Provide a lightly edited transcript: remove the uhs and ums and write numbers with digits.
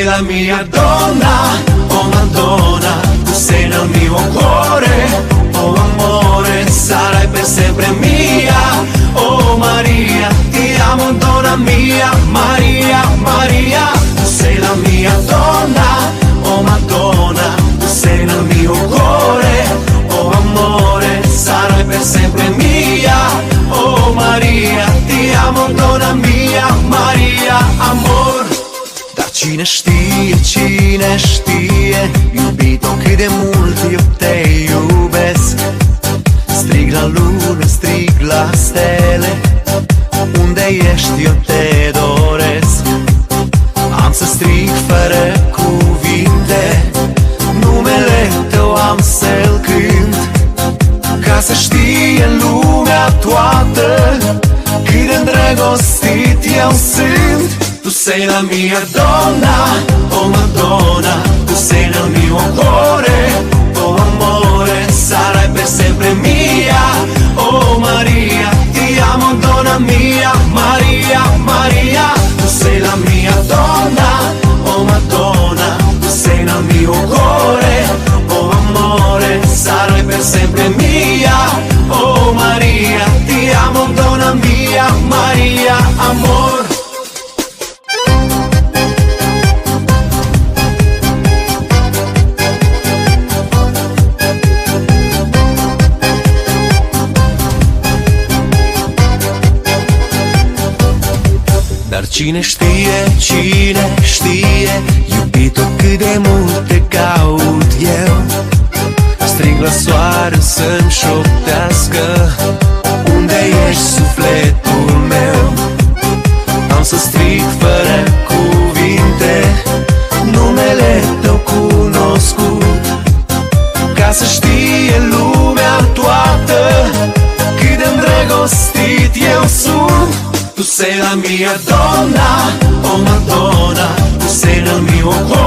sei la mia donna, oh Madonna, tu sei nel mio cuore, oh amore, sarai per sempre mia, oh Maria, ti amo donna mia, Maria, Maria, tu sei la mia donna, oh Madonna, tu sei nel mio cuore, oh amore, sarai per sempre mia, oh Maria, ti amo donna mia, Maria, amor. Dar cine știe, iubito, cât de mult eu te iubesc. Strig la lună, strig la stele, unde ești eu te doresc. Am să strig fără cuvinte, numele tău am să-l cânt, ca să știe lumea toată cât de îndrăgostit eu sunt. Tu sei la mia donna, oh Madonna, tu sei nel mio cuore, oh amore, sarai per sempre mia, oh Maria, ti amo donna mia, Maria, Maria, tu sei la mia donna, oh Madonna, tu sei nel mio cuore, oh amore, sarai per sempre mia, oh Maria, ti amo donna mia, Maria, amor. Dar cine știe, iubito, cât de mult te caut eu. Strig la soare să-mi șoptească, unde ești sufletul meu. Am să strig fără cuvinte, numele tău cunoscut, ca să știe lumea toată cât de îndrăgostit eu sunt. Tu sei la mia donna, oh Madonna, tu sei nel mio cuore.